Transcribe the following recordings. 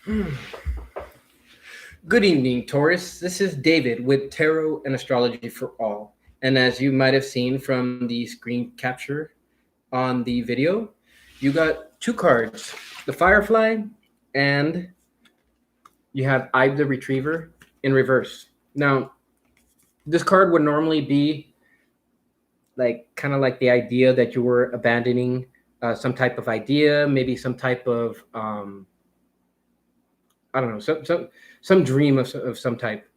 Good evening, Taurus. This is David with Tarot and Astrology for All. And as you might have seen from the screen capture on the video, you got two cards, the Firefly and you have Ive the Retriever in reverse. Now, this card would normally be like kind of like the idea that you were abandoning some type of idea, maybe some type of I don't know, some dream of some type,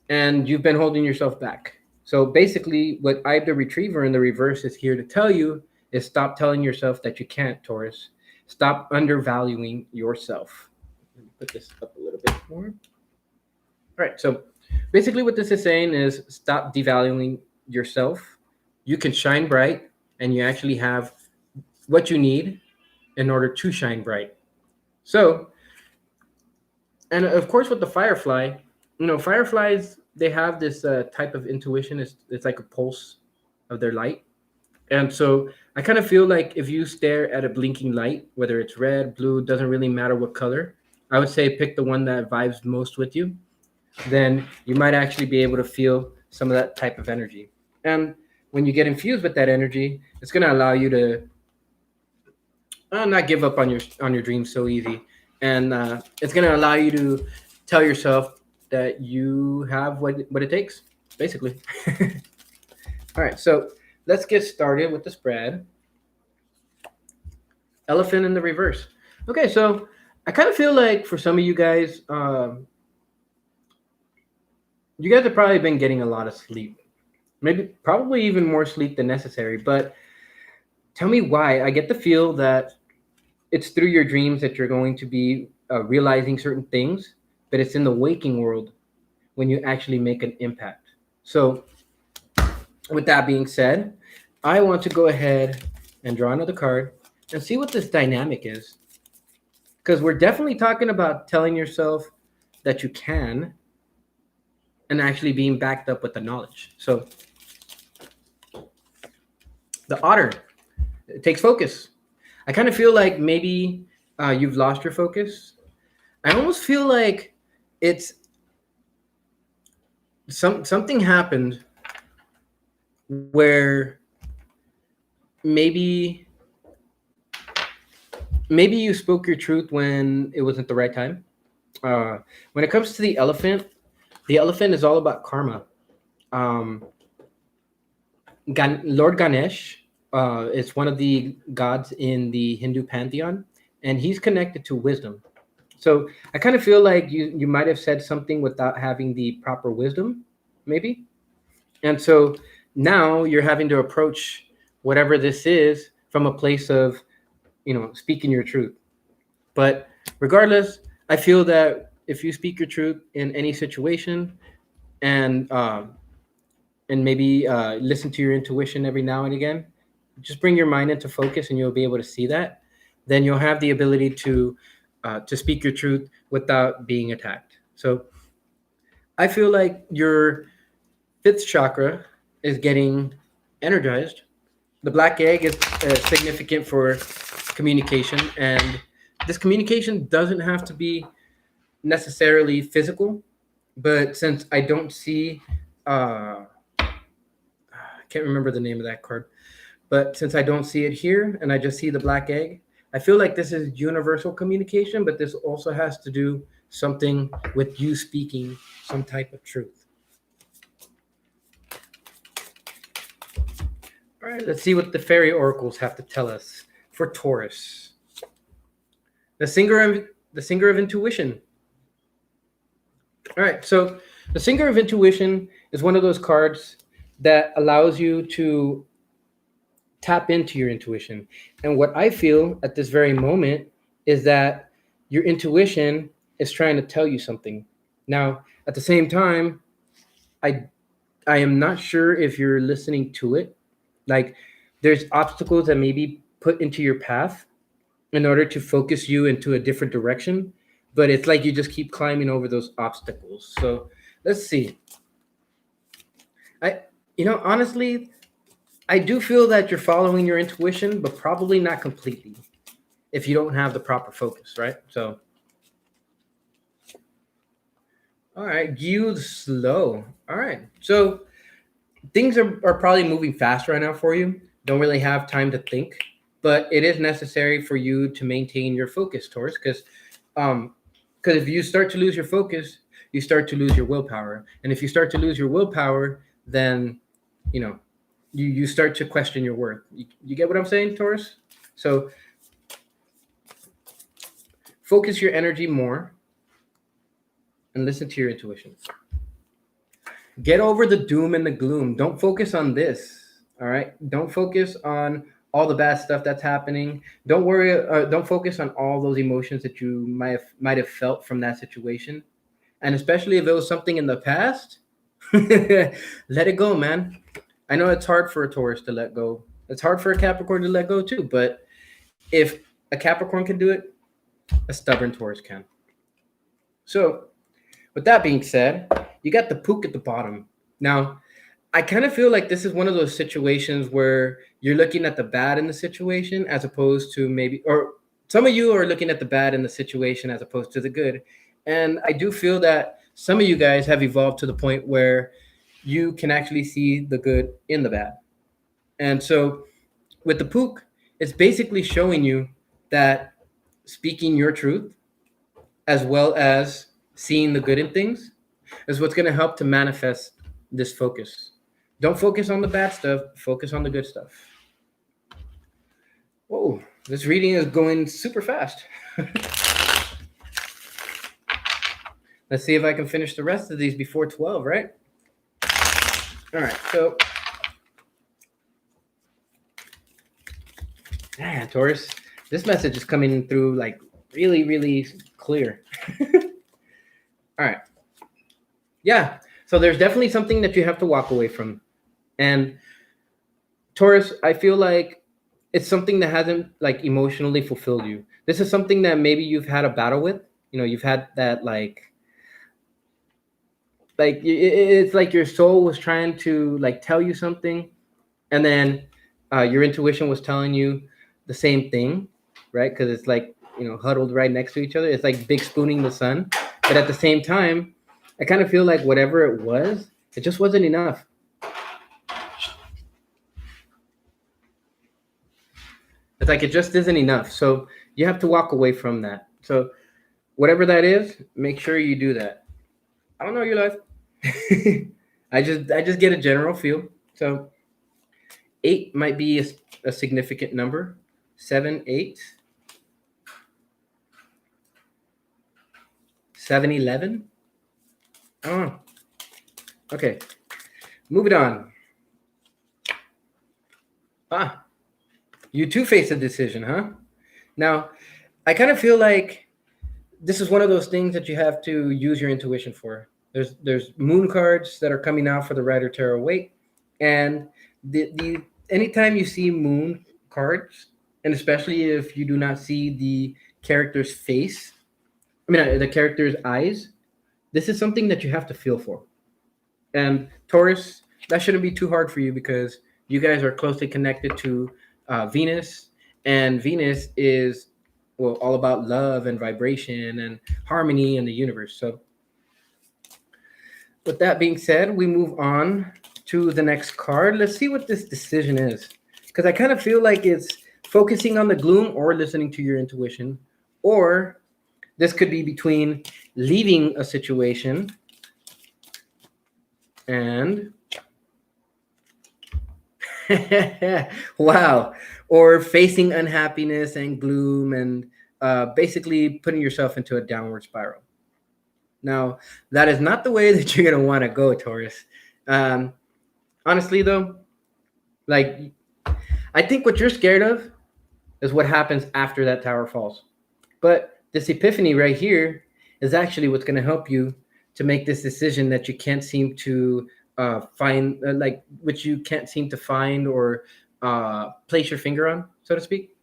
and you've been holding yourself back. So basically, what I the Retriever in the reverse is here to tell you is stop telling yourself that you can't, Taurus. Stop undervaluing yourself. Let me put this up a little bit more. All right. So basically, what this is saying is stop devaluing yourself. You can shine bright, and you actually have what you need in order to shine bright. So, and of course, with the Firefly, fireflies, they have this type of intuition. It's like a pulse of their light. And so I kind of feel like if you stare at a blinking light, whether it's red, blue, doesn't really matter what color, I would say pick the one that vibes most with you. Then you might actually be able to feel some of that type of energy. And when you get infused with that energy, it's going to allow you to not give up on your dreams so easy, and it's going to allow you to tell yourself that you have what it takes, basically. All right, so let's get started with the spread. Elephant in the reverse. Okay, so I kind of feel like for some of you guys have probably been getting a lot of sleep, maybe probably even more sleep than necessary. But tell me why. I get the feel that it's through your dreams that you're going to be realizing certain things, but it's in the waking world when you actually make an impact. So, with that being said, I want to go ahead and draw another card and see what this dynamic is. Because we're definitely talking about telling yourself that you can and actually being backed up with the knowledge. So, the otter, it takes focus. I kind of feel like maybe you've lost your focus. I almost feel like it's something happened where maybe you spoke your truth when it wasn't the right time. When it comes to the elephant is all about karma. Um, Lord Ganesh is one of the gods in the Hindu pantheon, and he's connected to wisdom. So I kind of feel like you might have said something without having the proper wisdom, maybe. And so now you're having to approach whatever this is from a place of, speaking your truth. But regardless, I feel that if you speak your truth in any situation and maybe listen to your intuition every now and again, just bring your mind into focus and you'll be able to see that. Then you'll have the ability to speak your truth without being attacked. So I feel like your fifth chakra is getting energized. The black egg is significant for communication, and this communication doesn't have to be necessarily physical. But since I don't see, I can't remember the name of that card, but since I don't see it here and I just see the black egg, I feel like this is universal communication, but this also has to do something with you speaking some type of truth. All right, let's see what the fairy oracles have to tell us for Taurus. The singer of intuition. All right, so the singer of intuition is one of those cards that allows you to tap into your intuition. And what I feel at this very moment is that your intuition is trying to tell you something. Now, at the same time, I I am not sure if you're listening to it. Like there's obstacles that may be put into your path in order to focus you into a different direction, but it's like you just keep climbing over those obstacles. So let's see. I honestly, I do feel that you're following your intuition, but probably not completely if you don't have the proper focus, right? So All right, you slow. All right, so things are probably moving fast right now for you. Don't really have time to think, but it is necessary for you to maintain your focus, Taurus, um, because if you start to lose your focus, you start to lose your willpower, and if you start to lose your willpower, then you know you start to question your worth. You get what I'm saying, Taurus? So focus your energy more and listen to your intuition. Get over the doom and the gloom. Don't focus on this. All right. Don't focus on all the bad stuff that's happening. Don't worry. Don't focus on all those emotions that you might have felt from that situation. And especially if it was something in the past, let it go, man. I know it's hard for a Taurus to let go. It's hard for a Capricorn to let go too. But if a Capricorn can do it, a stubborn Taurus can. So, with that being said, you got the pook at the bottom. Now, I kind of feel like this is one of those situations where you're looking at the bad in the situation as opposed to maybe, or some of you are looking at the bad in the situation as opposed to the good. And I do feel that some of you guys have evolved to the point where you can actually see the good in the bad. And so with the pook, it's basically showing you that speaking your truth as well as seeing the good in things is what's going to help to manifest this focus. Don't focus on the bad stuff, focus on the good stuff. Whoa, this reading is going super fast. Let's see if I can finish the rest of these before 12, right? All right, so. Man, Taurus, this message is coming through like really, really clear. All right. Yeah. So there's definitely something that you have to walk away from. And Taurus, I feel like it's something that hasn't like emotionally fulfilled you. This is something that maybe you've had a battle with. You know, you've had that it's like your soul was trying to like tell you something, and then your intuition was telling you the same thing, right? Because it's like huddled right next to each other. It's like big spooning the sun, but at the same time, I kind of feel like whatever it was, it just wasn't enough. It's like it just isn't enough. So you have to walk away from that. So whatever that is, make sure you do that. I don't know your life. I just get a general feel. So 8 might be a significant number. 7, 8. 7, 11. Oh, okay. Move it on. Ah, you too face a decision, huh? Now, I kind of feel like this is one of those things that you have to use your intuition for. There's moon cards that are coming out for the Rider Tarot Wait, and the anytime you see moon cards, and especially if you do not see the character's face, the character's eyes, this is something that you have to feel for. And Taurus, that shouldn't be too hard for you because you guys are closely connected to Venus, and Venus is all about love and vibration and harmony in the universe. So with that being said, we move on to the next card. Let's see what this decision is, because I kind of feel like it's focusing on the gloom or listening to your intuition, or this could be between leaving a situation and wow, or facing unhappiness and gloom and basically putting yourself into a downward spiral. Now, that is not the way that you're going to want to go, Taurus. Honestly, though, like, I think what you're scared of is what happens after that tower falls. But this epiphany right here is actually what's going to help you to make this decision that you can't seem to find, which you can't seem to find or place your finger on, so to speak.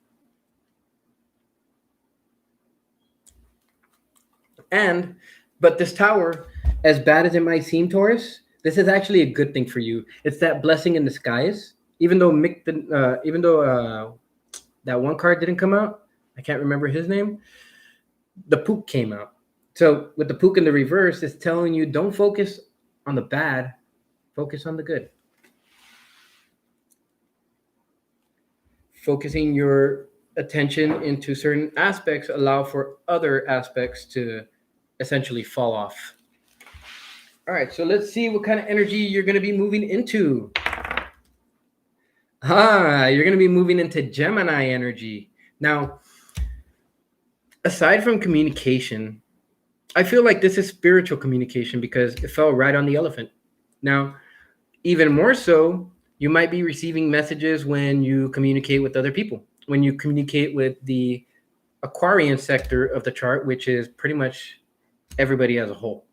But this tower, as bad as it might seem, Taurus, this is actually a good thing for you. It's that blessing in disguise. Even though that one card didn't come out, I can't remember his name. The poop came out. So with the Pook in the reverse, it's telling you don't focus on the bad, focus on the good. Focusing your attention into certain aspects allow for other aspects to essentially fall off. All right, so let's see what kind of energy you're going to be moving into. You're going to be moving into Gemini energy. Now, aside from communication, I feel like this is spiritual communication because it fell right on the elephant. Now, even more so, you might be receiving messages when you communicate with other people, when you communicate with the Aquarian sector of the chart, which is pretty much everybody as a whole.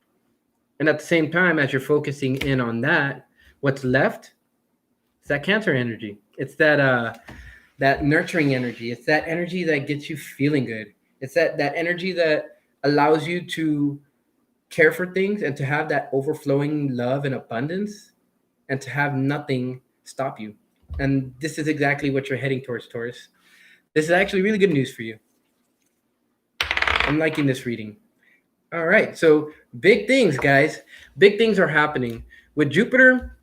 And at the same time, as you're focusing in on that, what's left is that Cancer energy. It's that nurturing energy. It's that energy that gets you feeling good. It's that energy that allows you to care for things and to have that overflowing love and abundance and to have nothing stop you. And this is exactly what you're heading towards, Taurus. This is actually really good news for you. I'm liking this reading. All right. So, big things, guys. Big things are happening. With Jupiter,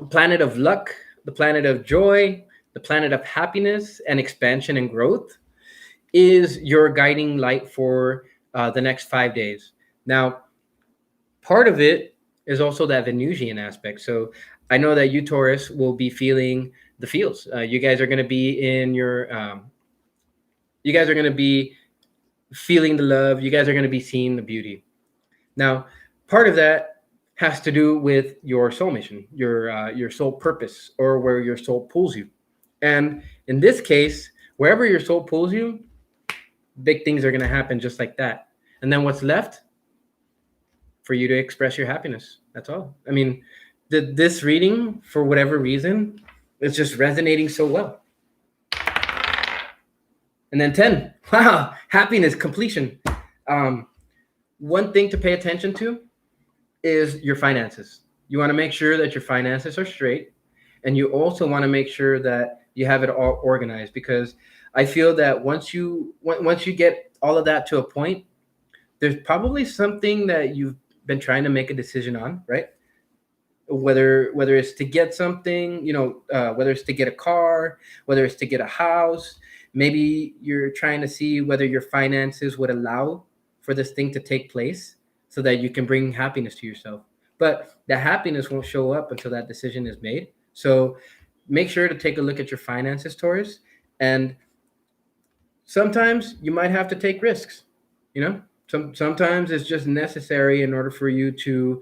planet of luck, the planet of joy, the planet of happiness and expansion and growth, is your guiding light for the next 5 days. Now, part of it is also that Venusian aspect. So I know that you, Taurus, will be feeling the feels. You guys are going to be in your, you guys are going to be feeling the love. You guys are going to be seeing the beauty. Now, part of that has to do with your soul mission, your soul purpose, or where your soul pulls you. And in this case, wherever your soul pulls you, big things are going to happen just like that. And then what's left for you to express your happiness. That's all. I mean, this reading, for whatever reason, is just resonating so well. And then 10, wow, happiness, completion. One thing to pay attention to is your finances. You want to make sure that your finances are straight. And you also want to make sure that you have it all organized, because I feel that once you get all of that to a point, there's probably something that you've been trying to make a decision on, right? Whether it's to get something, whether it's to get a car, whether it's to get a house. Maybe you're trying to see whether your finances would allow for this thing to take place so that you can bring happiness to yourself. But the happiness won't show up until that decision is made. So make sure to take a look at your finances, Taurus. And sometimes you might have to take risks. Sometimes it's just necessary in order for you to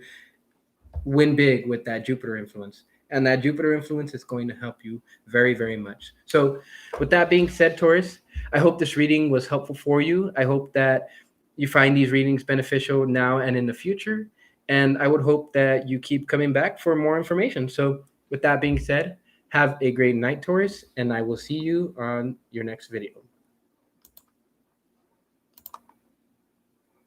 win big with that Jupiter influence. And that Jupiter influence is going to help you very, very much. So, with that being said, Taurus, I hope this reading was helpful for you. I hope that you find these readings beneficial now and in the future. And I would hope that you keep coming back for more information. So, with that being said, have a great night, Taurus, and I will see you on your next video.